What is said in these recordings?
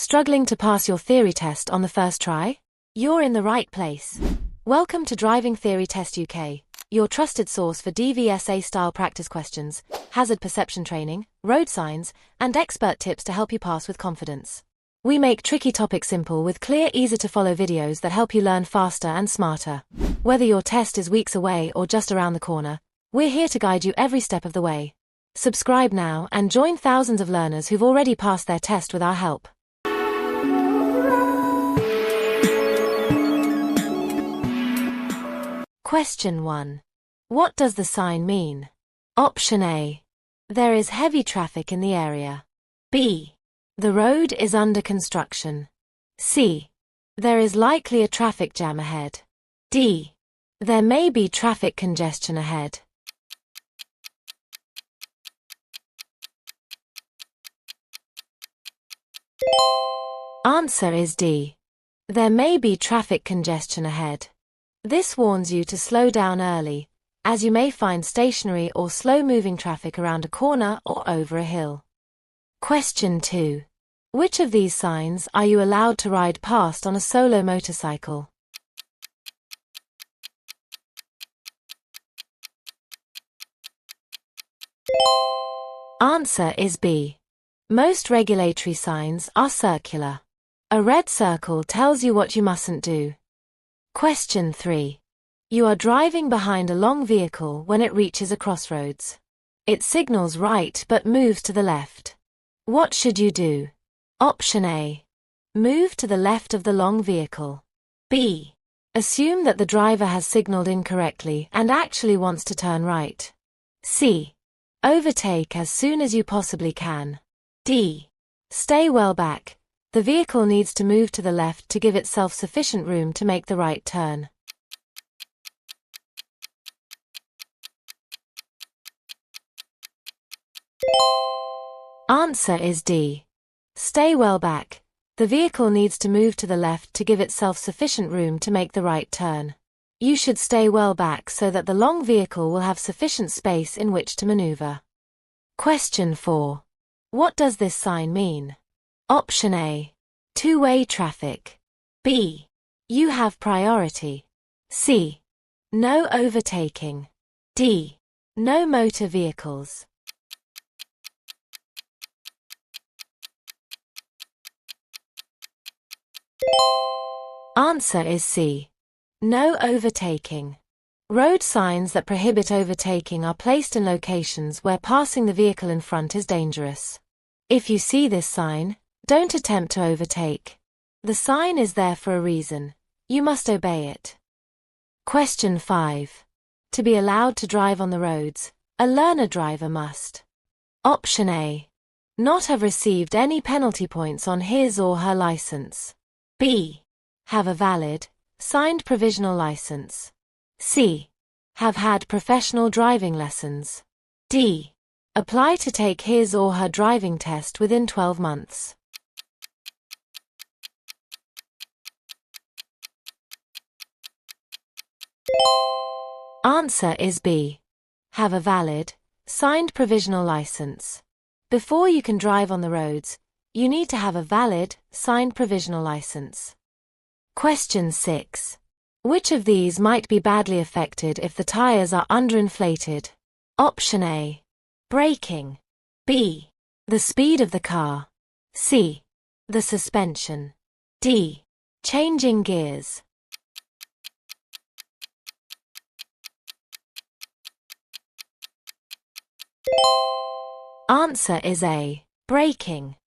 Struggling to pass your theory test on the first try? You're in the right place. Welcome to Driving Theory Test UK, your trusted source for DVSA-style practice questions, hazard perception training, road signs, and expert tips to help you pass with confidence. We make tricky topics simple with clear, easy-to-follow videos that help you learn faster and smarter. Whether your test is weeks away or just around the corner, we're here to guide you every step of the way. Subscribe now and join thousands of learners who've already passed their test with our help. Question 1. What does the sign mean? Option A. There is heavy traffic in the area. B. The road is under construction. C. There is likely a traffic jam ahead. D. There may be traffic congestion ahead. Answer is D. There may be traffic congestion ahead. This warns you to slow down early, as you may find stationary or slow-moving traffic around a corner or over a hill. Question 2. Which of these signs are you allowed to ride past on a solo motorcycle? Answer is B. Most regulatory signs are circular. A red circle tells you what you mustn't do. Question 3. You are driving behind a long vehicle when it reaches a crossroads. It signals right but moves to the left. What should you do? Option A. Move to the left of the long vehicle. B. Assume that the driver has signaled incorrectly and actually wants to turn right. C. Overtake as soon as you possibly can. D. Stay well back. The vehicle needs to move to the left to give itself sufficient room to make the right turn. Answer is D. Stay well back. The vehicle needs to move to the left to give itself sufficient room to make the right turn. You should stay well back so that the long vehicle will have sufficient space in which to maneuver. Question 4. What does this sign mean? Option A. Two-way traffic. B. You have priority. C. No overtaking. D. No motor vehicles. Answer is C. No overtaking. Road signs that prohibit overtaking are placed in locations where passing the vehicle in front is dangerous. If you see this sign, don't attempt to overtake. The sign is there for a reason. You must obey it. Question 5. To be allowed to drive on the roads, a learner driver must. Option A. Not have received any penalty points on his or her license. B. Have a valid, signed provisional license. C. Have had professional driving lessons. D. Apply to take his or her driving test within 12 months. Answer is B. Have a valid, signed provisional license. Before you can drive on the roads, you need to have a valid, signed provisional license. Question 6. Which of these might be badly affected if the tires are underinflated? Option A. Braking. B. The speed of the car. C. The suspension. D. Changing gears. Answer is A. Braking.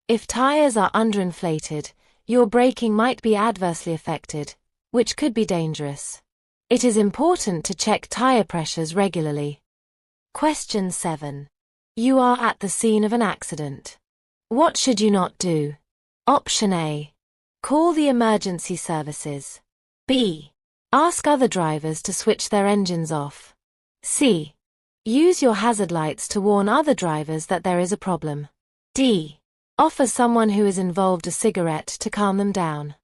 If tires are underinflated, your braking might be adversely affected, which could be dangerous. It is important to check tire pressures regularly. Question 7. You are at the scene of an accident. What should you not do? Option A. Call the emergency services. B. Ask other drivers to switch their engines off. C. Use your hazard lights to warn other drivers that there is a problem. D. Offer someone who is involved a cigarette to calm them down.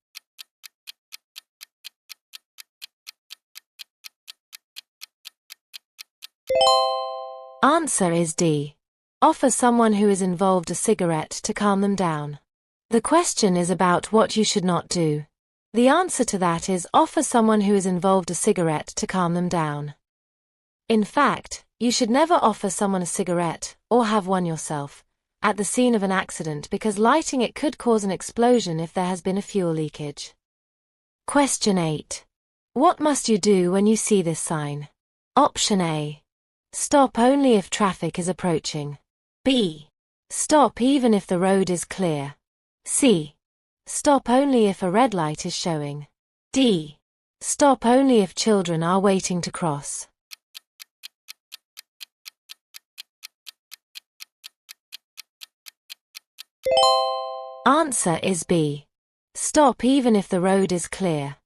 Answer is D. Offer someone who is involved a cigarette to calm them down. The question is about what you should not do. The answer to that is offer someone who is involved a cigarette to calm them down. In fact, you should never offer someone a cigarette, or have one yourself, at the scene of an accident because lighting it could cause an explosion if there has been a fuel leakage. Question 8. What must you do when you see this sign? Option A. Stop only if traffic is approaching. B. Stop even if the road is clear. C. Stop only if a red light is showing. D. Stop only if children are waiting to cross. Answer is B. Stop even if the road is clear.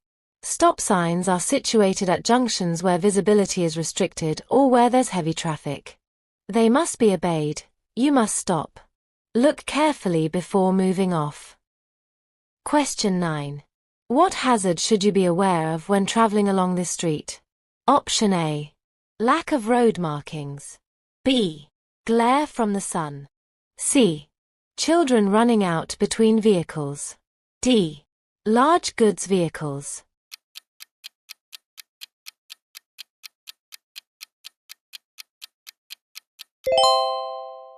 Stop signs are situated at junctions where visibility is restricted or where there's heavy traffic. They must be obeyed. You must stop. Look carefully before moving off. Question 9. What hazard should you be aware of when traveling along this street? Option A. Lack of road markings. B. Glare from the sun. C. Children running out between vehicles. D. Large goods vehicles.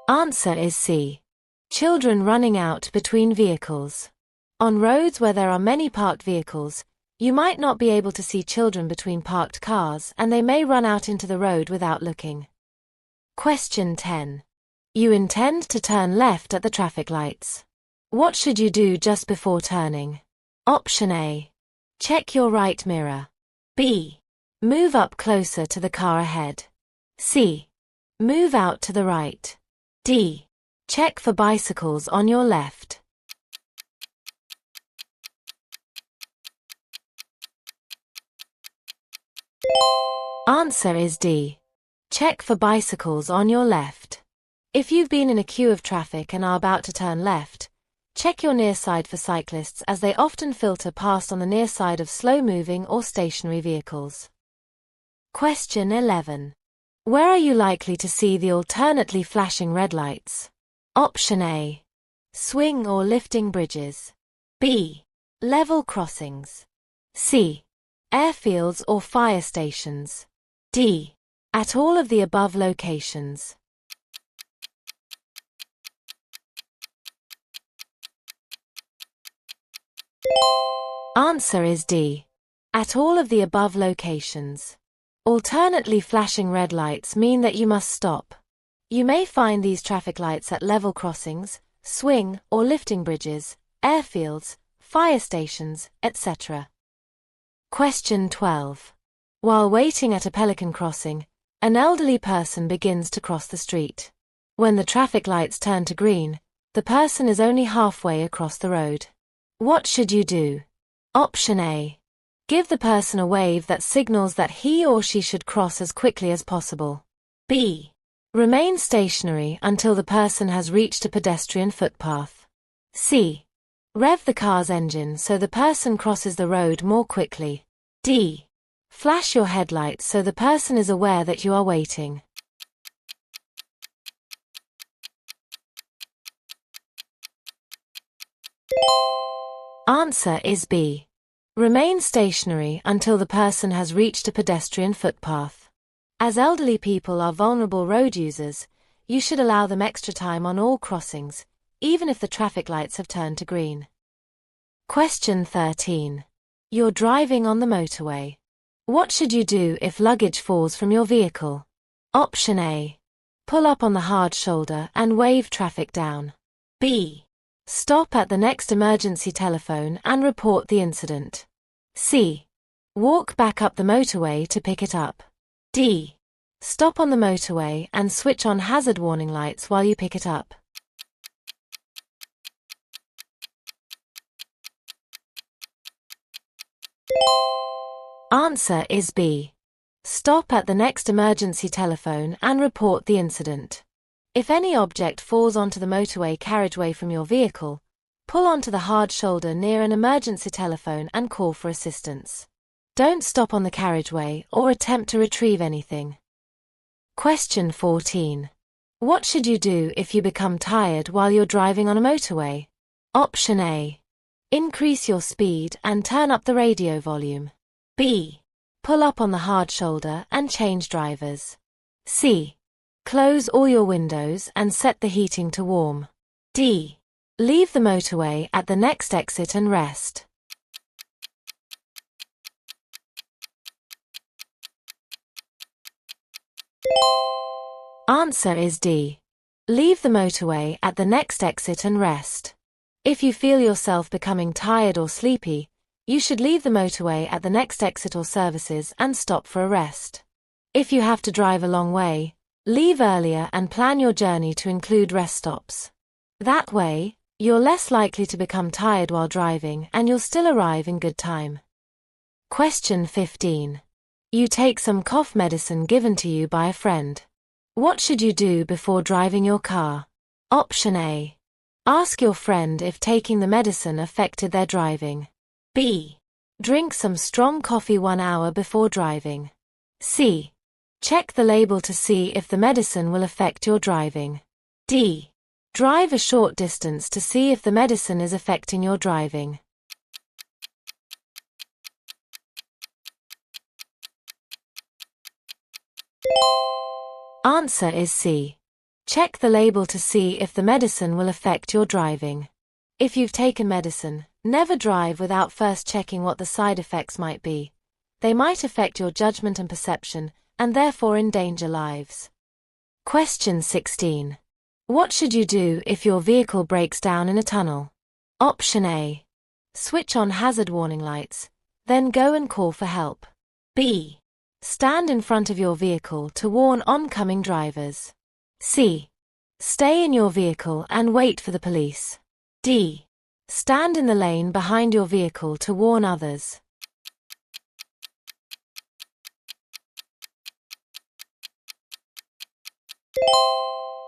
Answer is C. Children running out between vehicles. On roads where there are many parked vehicles, you might not be able to see children between parked cars and they may run out into the road without looking. Question 10. You intend to turn left at the traffic lights. What should you do just before turning? Option A. Check your right mirror. B. Move up closer to the car ahead. C. Move out to the right. D. Check for bicycles on your left. Answer is D. Check for bicycles on your left. If you've been in a queue of traffic and are about to turn left, check your near side for cyclists as they often filter past on the near side of slow-moving or stationary vehicles. Question 11. Where are you likely to see the alternately flashing red lights? Option A. Swing or lifting bridges. B. Level crossings. C. Airfields or fire stations. D. At all of the above locations. Answer is D. At all of the above locations. Alternately flashing red lights mean that you must stop. You may find these traffic lights at level crossings, swing or lifting bridges, airfields, fire stations, etc. Question 12. While waiting at a pelican crossing, an elderly person begins to cross the street. When the traffic lights turn to green, the person is only halfway across the road. What should you do? Option A. Give the person a wave that signals that he or she should cross as quickly as possible. B. Remain stationary until the person has reached a pedestrian footpath. C. Rev the car's engine so the person crosses the road more quickly. D. Flash your headlights so the person is aware that you are waiting. Answer is B. Remain stationary until the person has reached a pedestrian footpath. As elderly people are vulnerable road users, you should allow them extra time on all crossings, even if the traffic lights have turned to green. Question 13. You're driving on the motorway. What should you do if luggage falls from your vehicle? Option A. Pull up on the hard shoulder and wave traffic down. B. Stop at the next emergency telephone and report the incident. C. Walk back up the motorway to pick it up. D. Stop on the motorway and switch on hazard warning lights while you pick it up. Answer is B. Stop at the next emergency telephone and report the incident. If any object falls onto the motorway carriageway from your vehicle, pull onto the hard shoulder near an emergency telephone and call for assistance. Don't stop on the carriageway or attempt to retrieve anything. Question 14. What should you do if you become tired while you're driving on a motorway? Option A. Increase your speed and turn up the radio volume. B. Pull up on the hard shoulder and change drivers. C. Close all your windows and set the heating to warm. D. Leave the motorway at the next exit and rest. Answer is D. Leave the motorway at the next exit and rest. If you feel yourself becoming tired or sleepy, you should leave the motorway at the next exit or services and stop for a rest. If you have to drive a long way, leave earlier and plan your journey to include rest stops. That way, you're less likely to become tired while driving and you'll still arrive in good time. Question 15. You take some cough medicine given to you by a friend. What should you do before driving your car? Option A. Ask your friend if taking the medicine affected their driving. B. Drink some strong coffee 1 hour before driving. C. Check the label to see if the medicine will affect your driving. D. Drive a short distance to see if the medicine is affecting your driving. Answer is C. Check the label to see if the medicine will affect your driving. If you've taken medicine, never drive without first checking what the side effects might be. They might affect your judgment and perception, and therefore endanger lives. Question 16. What should you do if your vehicle breaks down in a tunnel? Option A. Switch on hazard warning lights, then go and call for help. B. Stand in front of your vehicle to warn oncoming drivers. C. Stay in your vehicle and wait for the police. D. Stand in the lane behind your vehicle to warn others.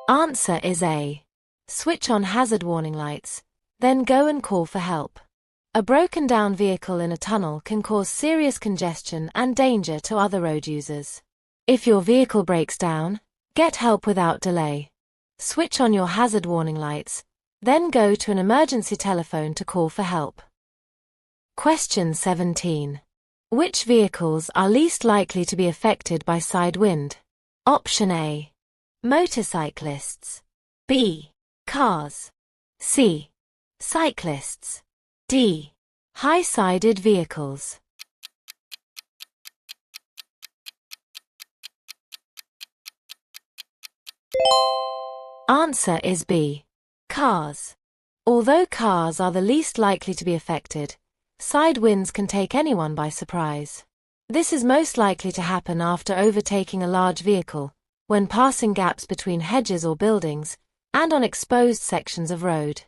Answer is A. Switch on hazard warning lights, then go and call for help. A broken down vehicle in a tunnel can cause serious congestion and danger to other road users. If your vehicle breaks down, get help without delay. Switch on your hazard warning lights, then go to an emergency telephone to call for help. Question 17. Which vehicles are least likely to be affected by side wind? Option A. Motorcyclists. B. Cars. C. Cyclists. D. High-sided vehicles. Answer is B. Cars. Although cars are the least likely to be affected, side winds can take anyone by surprise. This is most likely to happen after overtaking a large vehicle, when passing gaps between hedges or buildings, and on exposed sections of road.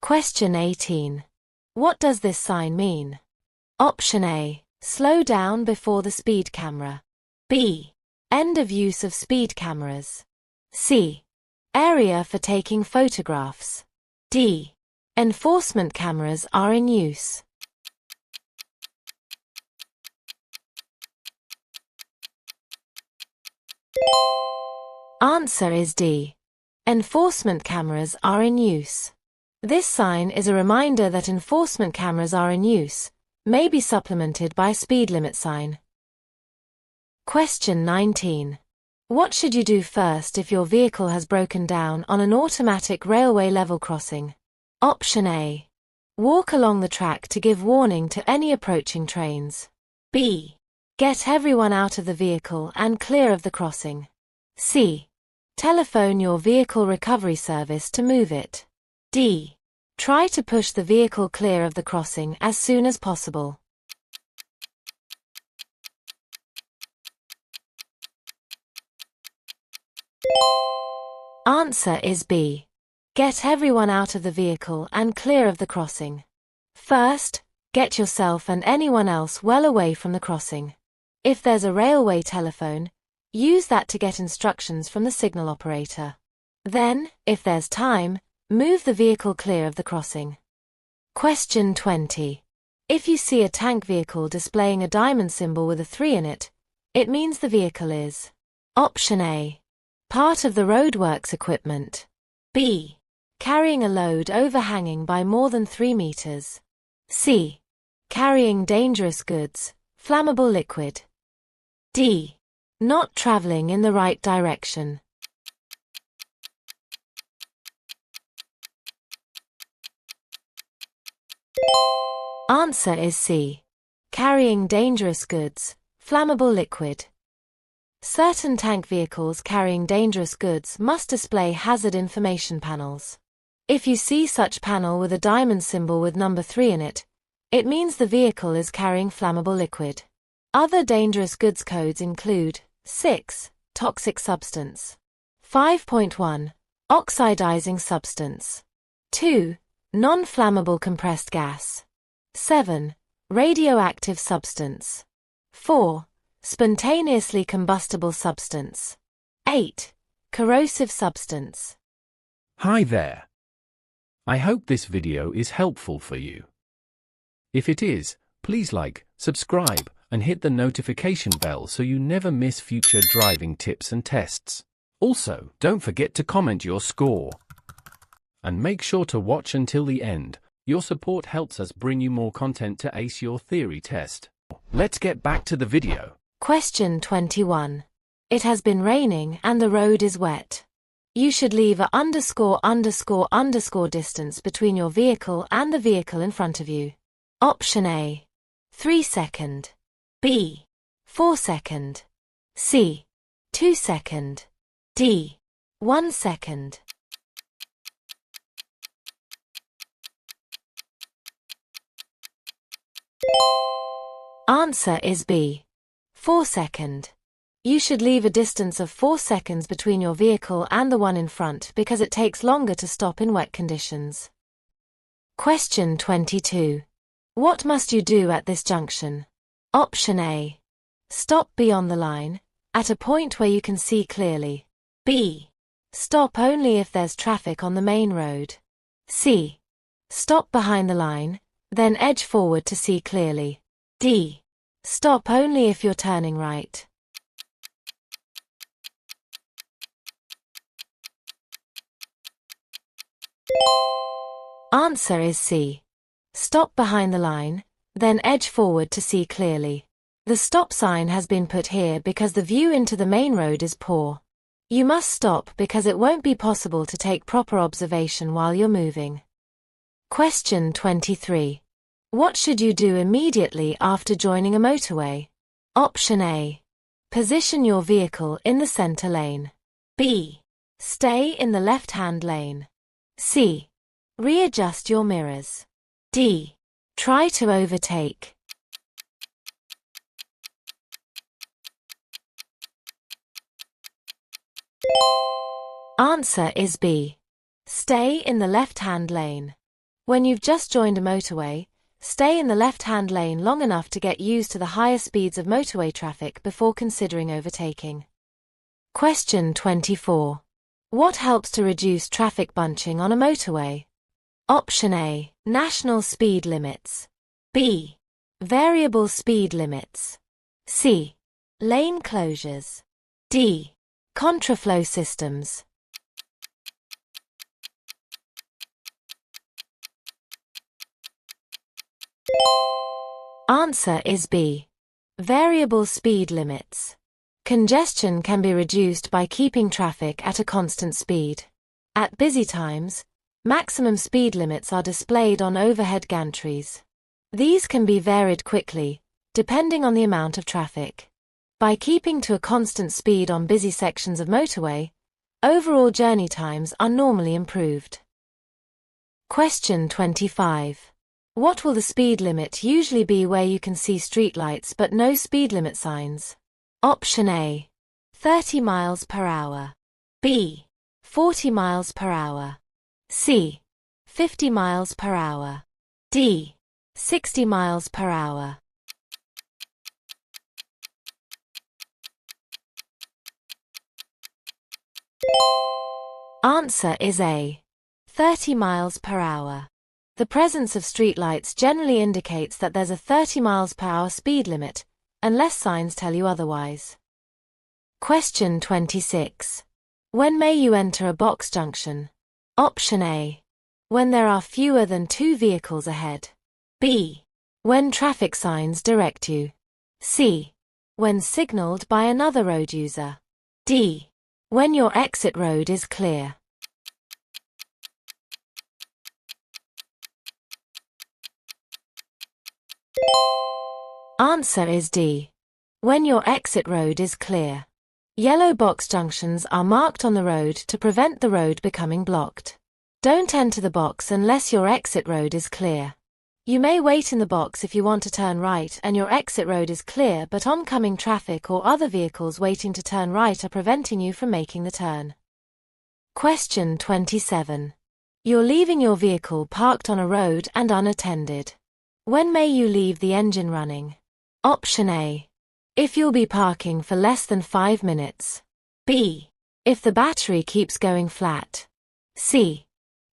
Question 18. What does this sign mean? Option A. Slow down before the speed camera. B. End of use of speed cameras. C. Area for taking photographs. D. Enforcement cameras are in use. Answer is D. Enforcement cameras are in use. This sign is a reminder that enforcement cameras are in use, may be supplemented by a speed limit sign. Question 19. What should you do first if your vehicle has broken down on an automatic railway level crossing? Option A. Walk along the track to give warning to any approaching trains. B. Get everyone out of the vehicle and clear of the crossing. C. Telephone your vehicle recovery service to move it. D. Try to push the vehicle clear of the crossing as soon as possible. Answer is B. Get everyone out of the vehicle and clear of the crossing. First, get yourself and anyone else well away from the crossing. If there's a railway telephone, use that to get instructions from the signal operator. Then, if there's time, move the vehicle clear of the crossing. Question 20. If you see a tank vehicle displaying a diamond symbol with a 3 in it, it means the vehicle is Option A. Part of the roadworks equipment. B. Carrying a load overhanging by more than 3 meters. C. Carrying dangerous goods, flammable liquid. D. Not traveling in the right direction. Answer is C. Carrying dangerous goods, flammable liquid. Certain tank vehicles carrying dangerous goods must display hazard information panels. If you see such panel with a diamond symbol with number 3 in it, it means the vehicle is carrying flammable liquid. Other dangerous goods codes include 6. Toxic substance. 5.1. Oxidizing substance. 2. Non-flammable compressed gas. 7. Radioactive substance. 4. Spontaneously combustible substance. 8. Corrosive substance. Hi there. I hope this video is helpful for you. If it is, please like, subscribe, and hit the notification bell so you never miss future driving tips and tests. Also, don't forget to comment your score. And make sure to watch until the end. Your support helps us bring you more content to ace your theory test. Let's get back to the video. Question 21. It has been raining and the road is wet. You should leave a ___ distance between your vehicle and the vehicle in front of you. Option A. 3 second. B. 4 second. C. 2 second. D. 1 second. Answer is B. 4 second. You should leave a distance of 4 seconds between your vehicle and the one in front because it takes longer to stop in wet conditions. Question 22. What must you do at this junction? Option A. Stop beyond the line, at a point where you can see clearly. B. Stop only if there's traffic on the main road. C. Stop behind the line, then edge forward to see clearly. D. Stop only if you're turning right. Answer is C. Stop behind the line, then edge forward to see clearly. The stop sign has been put here because the view into the main road is poor. You must stop because it won't be possible to take proper observation while you're moving. Question 23. What should you do immediately after joining a motorway? Option A. Position your vehicle in the center lane. B. Stay in the left-hand lane. C. Readjust your mirrors. D. Try to overtake. Answer is B. Stay in the left-hand lane. When you've just joined a motorway, stay in the left-hand lane long enough to get used to the higher speeds of motorway traffic before considering overtaking. Question 24. What helps to reduce traffic bunching on a motorway? Option A. National speed limits. B. Variable speed limits. C. Lane closures. D. Contraflow systems. Answer is B. Variable speed limits. Congestion can be reduced by keeping traffic at a constant speed. At busy times, maximum speed limits are displayed on overhead gantries. These can be varied quickly, depending on the amount of traffic. By keeping to a constant speed on busy sections of motorway, overall journey times are normally improved. Question 25. What will the speed limit usually be where you can see streetlights but no speed limit signs? Option A. 30 miles per hour. B. 40 miles per hour. C. 50 miles per hour. D. 60 miles per hour. Answer is A. 30 miles per hour. The presence of streetlights generally indicates that there's a 30 miles per hour speed limit, unless signs tell you otherwise. Question 26. When may you enter a box junction? Option A. When there are fewer than 2 vehicles ahead. B. When traffic signs direct you. C. When signaled by another road user. D. When your exit road is clear. Answer is D. When your exit road is clear. Yellow box junctions are marked on the road to prevent the road becoming blocked. Don't enter the box unless your exit road is clear. You may wait in the box if you want to turn right and your exit road is clear, but oncoming traffic or other vehicles waiting to turn right are preventing you from making the turn. Question 27. You're leaving your vehicle parked on a road and unattended. When may you leave the engine running? Option A. If you'll be parking for less than 5 minutes. B. If the battery keeps going flat. C.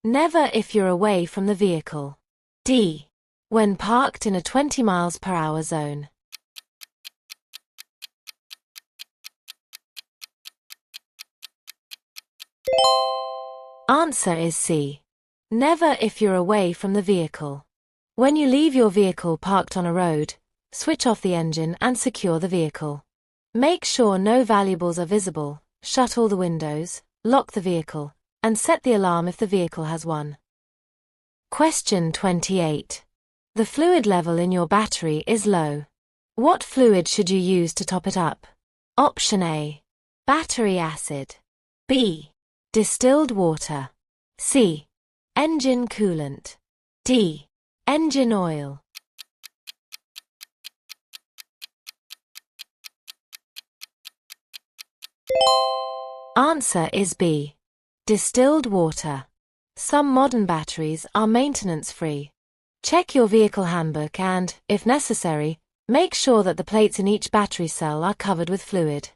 Never if you're away from the vehicle. D. When parked in a 20 miles per hour zone. Answer is C. Never if you're away from the vehicle. When you leave your vehicle parked on a road, switch off the engine and secure the vehicle. Make sure no valuables are visible, shut all the windows, lock the vehicle, and set the alarm if the vehicle has one. Question 28. The fluid level in your battery is low. What fluid should you use to top it up? Option A. Battery acid. B. Distilled water. C. Engine coolant. D. Engine oil. Answer is B. Distilled water. Some modern batteries are maintenance-free. Check your vehicle handbook and, if necessary, make sure that the plates in each battery cell are covered with fluid.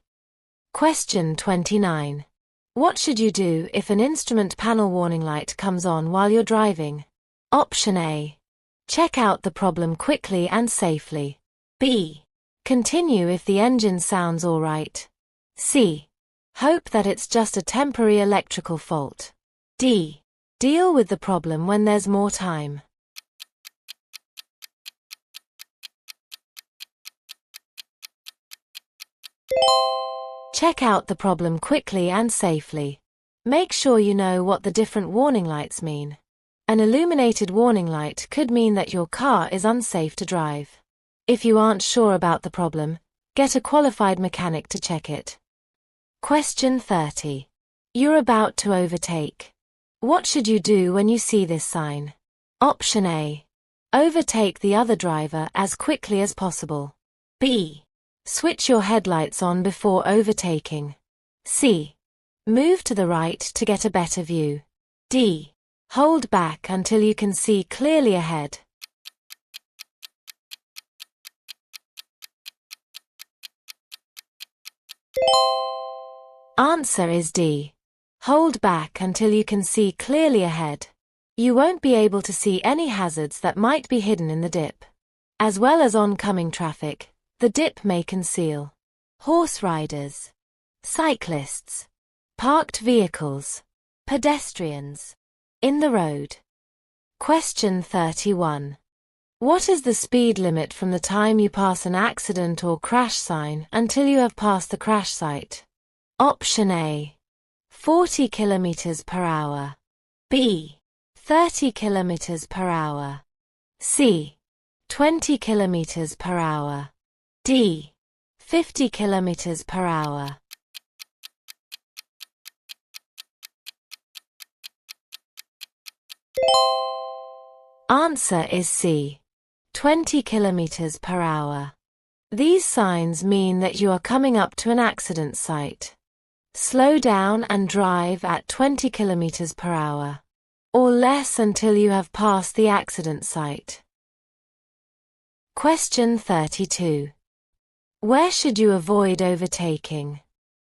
Question 29. What should you do if an instrument panel warning light comes on while you're driving? Option A. Check out the problem quickly and safely. B. Continue if the engine sounds all right. C. Hope that it's just a temporary electrical fault. D. Deal with the problem when there's more time. Check out the problem quickly and safely. Make sure you know what the different warning lights mean. An illuminated warning light could mean that your car is unsafe to drive. If you aren't sure about the problem, get a qualified mechanic to check it. Question 30. You're about to overtake. What should you do when you see this sign? Option A. Overtake the other driver as quickly as possible. B. Switch your headlights on before overtaking. C. Move to the right to get a better view. D. Hold back until you can see clearly ahead. Answer is D. Hold back until you can see clearly ahead. You won't be able to see any hazards that might be hidden in the dip. As well as oncoming traffic, the dip may conceal horse riders, cyclists, parked vehicles, pedestrians in the road. Question 31. What is the speed limit from the time you pass an accident or crash sign until you have passed the crash site? Option A. 40 km per hour. B. 30 km per hour. C. 20 km per hour. D. 50 km per hour. Answer is C. 20 km per hour. These signs mean that you are coming up to an accident site. Slow down and drive at 20 km per hour, or less until you have passed the accident site. Question 32. Where should you avoid overtaking?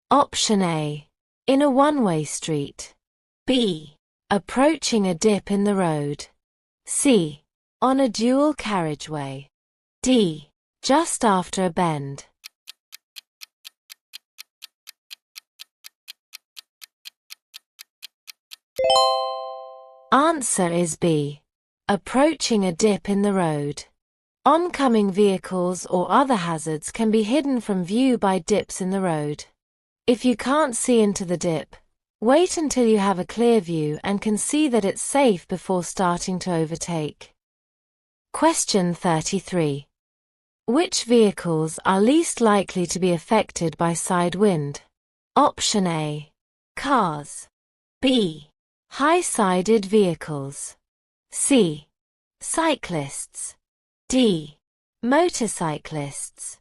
Option A. In a one-way street. B. Approaching a dip in the road. C. On a dual carriageway. D. Just after a bend. Answer is B. Approaching a dip in the road. Oncoming vehicles or other hazards can be hidden from view by dips in the road. If you can't see into the dip, wait until you have a clear view and can see that it's safe before starting to overtake. Question 33. Which vehicles are least likely to be affected by side wind? Option A. Cars. B. High-sided vehicles. C. Cyclists. D. Motorcyclists.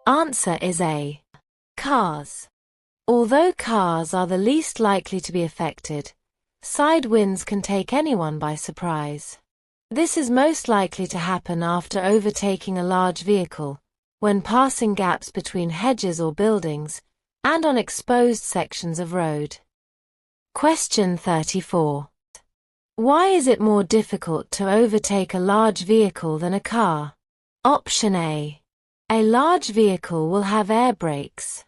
Answer is A. Cars. Although cars are the least likely to be affected, side winds can take anyone by surprise. This is most likely to happen after overtaking a large vehicle, when passing gaps between hedges or buildings, and on exposed sections of road. Question 34. Why is it more difficult to overtake a large vehicle than a car? Option A. A large vehicle will have air brakes.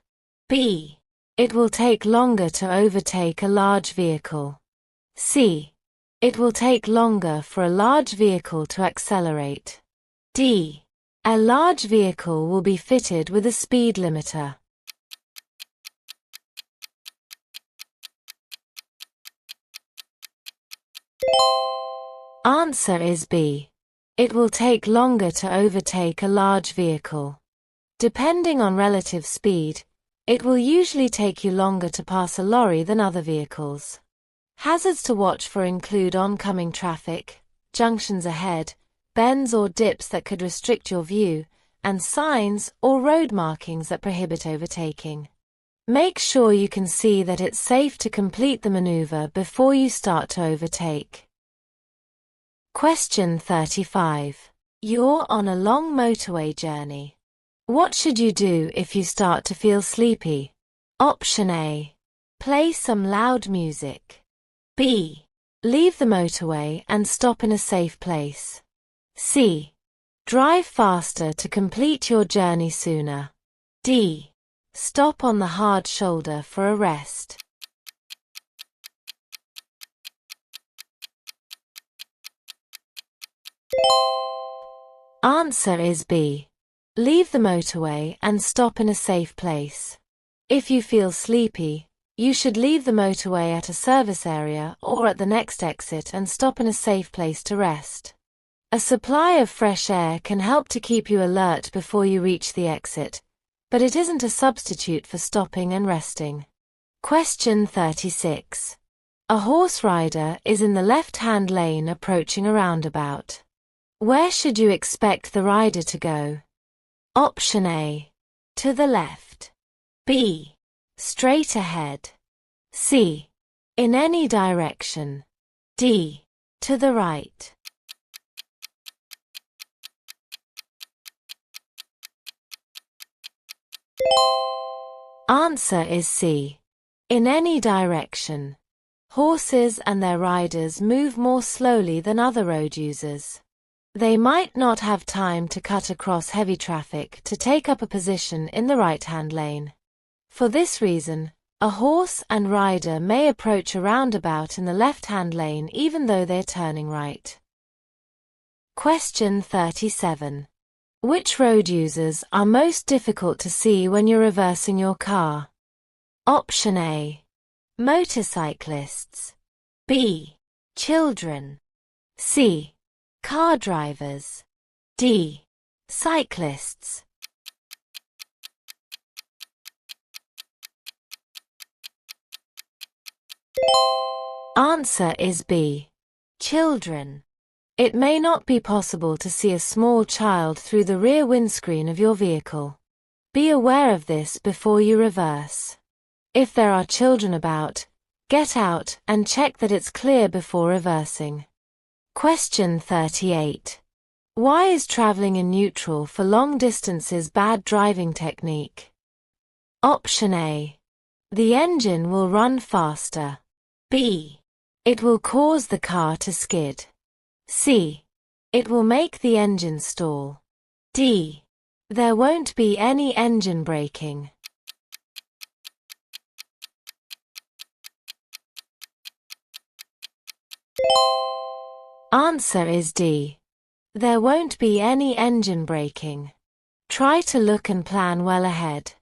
B. It will take longer to overtake a large vehicle. C. It will take longer for a large vehicle to accelerate. D. A large vehicle will be fitted with a speed limiter. Answer is B. It will take longer to overtake a large vehicle. Depending on relative speed, it will usually take you longer to pass a lorry than other vehicles. Hazards to watch for include oncoming traffic, junctions ahead, bends or dips that could restrict your view, and signs or road markings that prohibit overtaking. Make sure you can see that it's safe to complete the maneuver before you start to overtake. Question 35. You're on a long motorway journey. What should you do if you start to feel sleepy? Option A. Play some loud music. B. Leave the motorway and stop in a safe place. C. Drive faster to complete your journey sooner. D. Stop on the hard shoulder for a rest. Answer is B. Leave the motorway and stop in a safe place. If you feel sleepy, you should leave the motorway at a service area or at the next exit and stop in a safe place to rest. A supply of fresh air can help to keep you alert before you reach the exit, but it isn't a substitute for stopping and resting. Question 36. A horse rider is in the left-hand lane approaching a roundabout. Where should you expect the rider to go? Option A. To the left. B. Straight ahead. C. In any direction. D. To the right. Answer is C. In any direction. Horses and their riders move more slowly than other road users. They might not have time to cut across heavy traffic to take up a position in the right-hand lane. For this reason, a horse and rider may approach a roundabout in the left-hand lane even though they're turning right. Question 37. Which road users are most difficult to see when you're reversing your car? Option A. Motorcyclists. B. Children. C. Car drivers. D. Cyclists. Answer is B. Children. It may not be possible to see a small child through the rear windscreen of your vehicle. Be aware of this before you reverse. If there are children about, get out and check that it's clear before reversing. Question 38. Why is traveling in neutral for long distances bad driving technique? Option A. The engine will run faster. B. It will cause the car to skid. C. It will make the engine stall. D. There won't be any engine braking. Answer is D. There won't be any engine braking. Try to look and plan well ahead.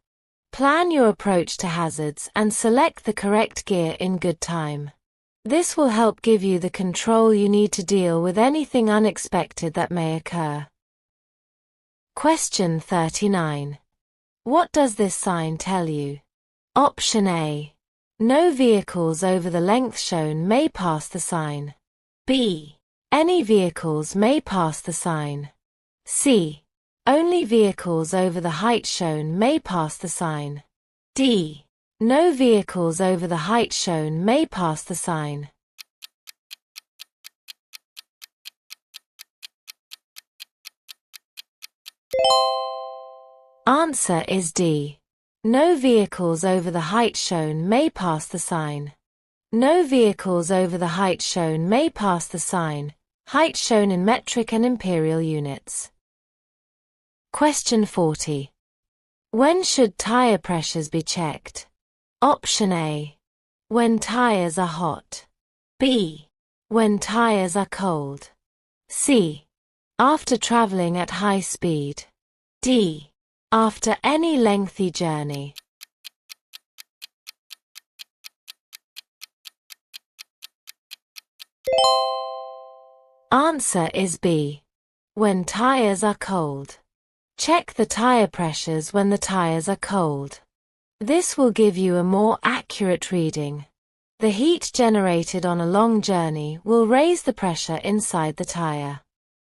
Plan your approach to hazards and select the correct gear in good time. This will help give you the control you need to deal with anything unexpected that may occur. Question 39. What does this sign tell you? Option A. No vehicles over the length shown may pass the sign. B. Any vehicles may pass the sign. C. Only vehicles over the height shown may pass the sign. D. No vehicles over the height shown may pass the sign. Answer is D. No vehicles over the height shown may pass the sign. No vehicles over the height shown may pass the sign. Height shown in metric and imperial units. Question 40. When should tire pressures be checked? Option A. When tires are hot. B. When tires are cold. C. After traveling at high speed. D. After any lengthy journey. Answer is B. When tires are cold. Check the tire pressures when the tires are cold. This will give you a more accurate reading. The heat generated on a long journey will raise the pressure inside the tire.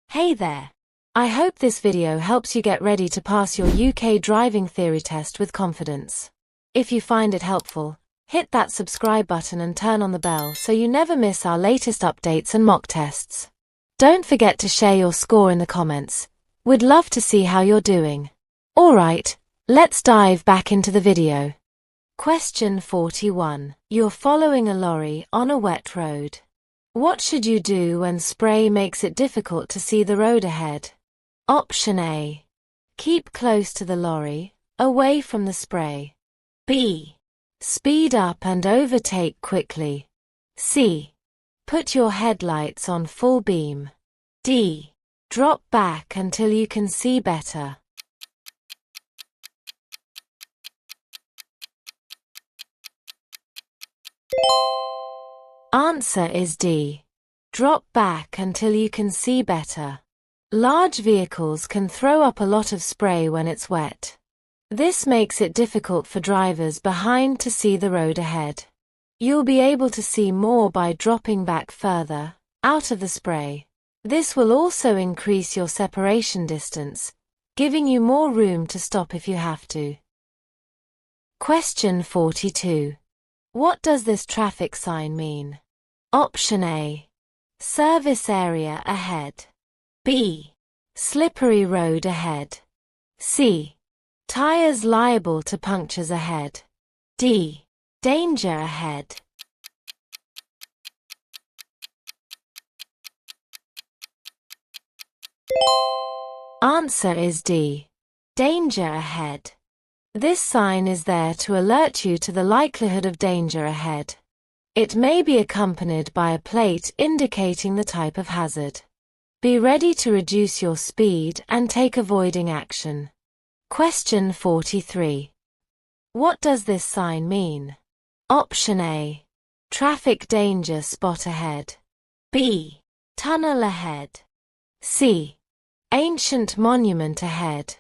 Hey there! I hope this video helps you get ready to pass your UK driving theory test with confidence. If you find it helpful, hit that subscribe button and turn on the bell so you never miss our latest updates and mock tests. Don't forget to share your score in the comments. We'd love to see how you're doing. Alright, let's dive back into the video. Question 41. You're following a lorry on a wet road. What should you do when spray makes it difficult to see the road ahead? Option A. Keep close to the lorry, away from the spray. B. Speed up and overtake quickly. C. Put your headlights on full beam. D. Drop back until you can see better. Answer is D. Drop back until you can see better. Large vehicles can throw up a lot of spray when it's wet. This makes it difficult for drivers behind to see the road ahead. You'll be able to see more by dropping back further, out of the spray. This will also increase your separation distance, giving you more room to stop if you have to. Question 42. What does this traffic sign mean? Option A. Service area ahead. B. Slippery road ahead. C. Tires liable to punctures ahead. D. Danger ahead. Answer is D. Danger ahead. This sign is there to alert you to the likelihood of danger ahead. It may be accompanied by a plate indicating the type of hazard. Be ready to reduce your speed and take avoiding action. Question 43. What does this sign mean? Option A. Traffic danger spot ahead. B. Tunnel ahead. C. Ancient monument ahead.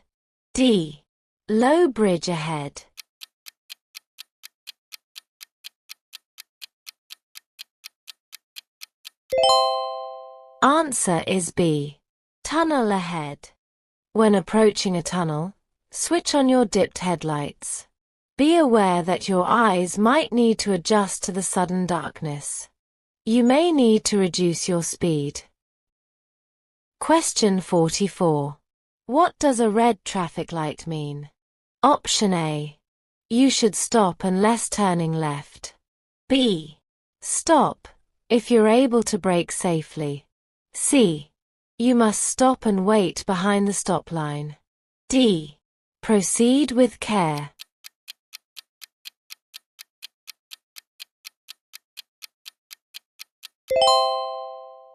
D. Low bridge ahead. Answer is B. Tunnel ahead. When approaching a tunnel, switch on your dipped headlights. Be aware that your eyes might need to adjust to the sudden darkness. You may need to reduce your speed. Question 44. What does a red traffic light mean? Option A. You should stop unless turning left. B. Stop, if you're able to brake safely. C. You must stop and wait behind the stop line. D. Proceed with care.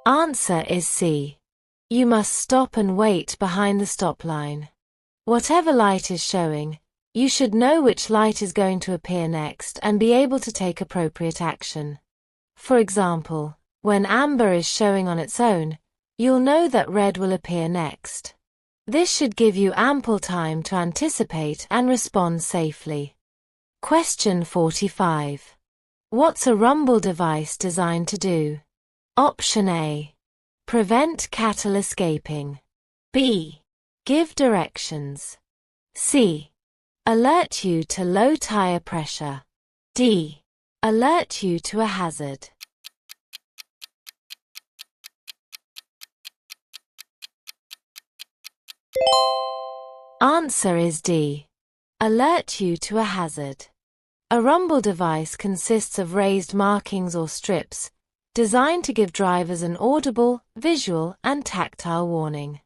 Answer is C. You must stop and wait behind the stop line. Whatever light is showing, you should know which light is going to appear next and be able to take appropriate action. For example, when amber is showing on its own, you'll know that red will appear next. This should give you ample time to anticipate and respond safely. Question 45. What's a rumble device designed to do? Option A. Prevent cattle escaping. B. Give directions. C. Alert you to low tire pressure. D. Alert you to a hazard. Answer is D. Alert you to a hazard. A rumble device consists of raised markings or strips, designed to give drivers an audible, visual, and tactile warning.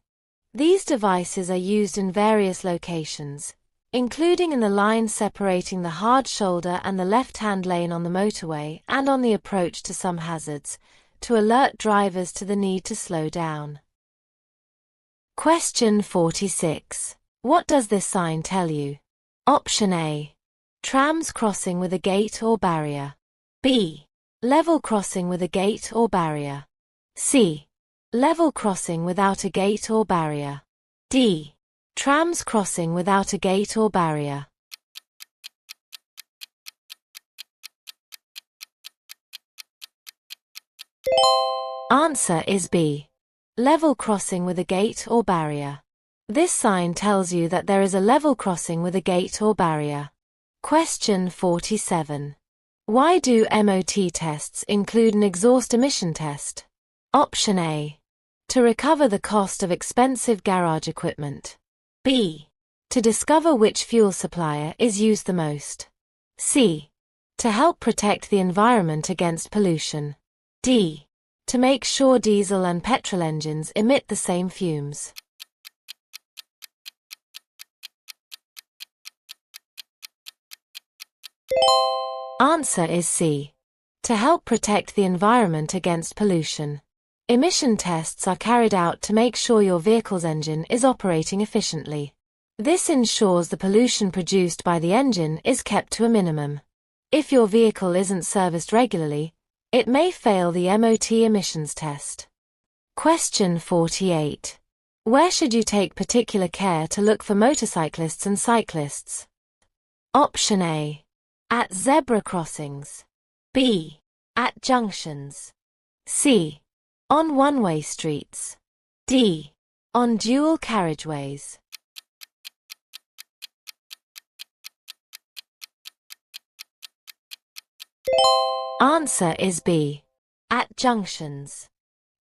These devices are used in various locations, including in the line separating the hard shoulder and the left-hand lane on the motorway and on the approach to some hazards, to alert drivers to the need to slow down. Question 46. What does this sign tell you? Option A. Trams crossing with a gate or barrier. B. Level crossing with a gate or barrier. C. Level crossing without a gate or barrier. D. Trams crossing without a gate or barrier. Answer is B. Level crossing with a gate or barrier. This sign tells you that there is a level crossing with a gate or barrier. Question 47. Why do MOT tests include an exhaust emission test? Option A. To recover the cost of expensive garage equipment. B. To discover which fuel supplier is used the most. C. To help protect the environment against pollution. D. To make sure diesel and petrol engines emit the same fumes. Answer is C. To help protect the environment against pollution. Emission tests are carried out to make sure your vehicle's engine is operating efficiently. This ensures the pollution produced by the engine is kept to a minimum. If your vehicle isn't serviced regularly, it may fail the MOT emissions test. Question 48. Where should you take particular care to look for motorcyclists and cyclists? Option A. At zebra crossings. B. At junctions. C. On one-way streets. D. On dual carriageways. Answer is B. At junctions.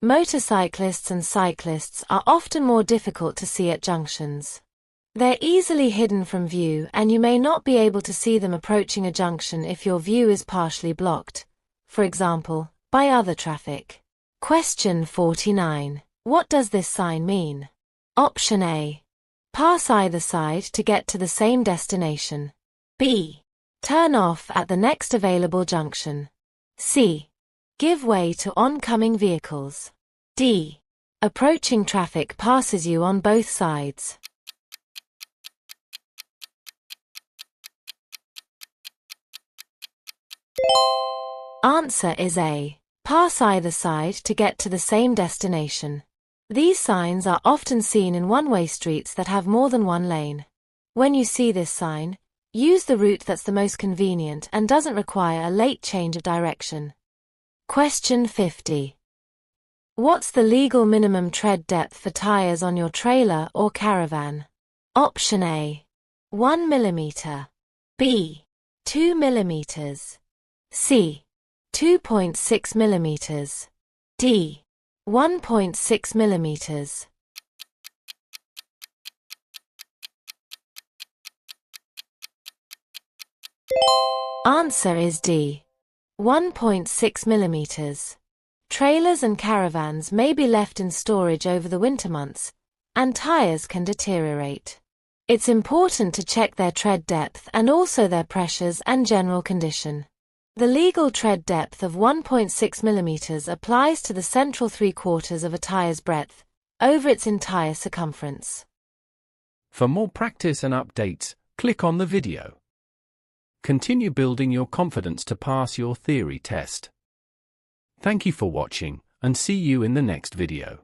Motorcyclists and cyclists are often more difficult to see at junctions. They're easily hidden from view and you may not be able to see them approaching a junction if your view is partially blocked, for example, by other traffic. Question 49. What does this sign mean? Option A. Pass either side to get to the same destination. B. Turn off at the next available junction. C. Give way to oncoming vehicles. D. Approaching traffic passes you on both sides. Answer is A. Pass either side to get to the same destination. These signs are often seen in one-way streets that have more than one lane. When you see this sign, use the route that's the most convenient and doesn't require a late change of direction. Question 50. What's the legal minimum tread depth for tires on your trailer or caravan? Option A. 1 mm. B. 2 mm. C. 2.6 mm. D. 1.6 mm. Answer is D. 1.6 mm. Trailers and caravans may be left in storage over the winter months, and tires can deteriorate. It's important to check their tread depth and also their pressures and general condition. The legal tread depth of 1.6 mm applies to the central 3/4 of a tire's breadth, over its entire circumference. For more practice and updates, click on the video. Continue building your confidence to pass your theory test. Thank you for watching, and see you in the next video.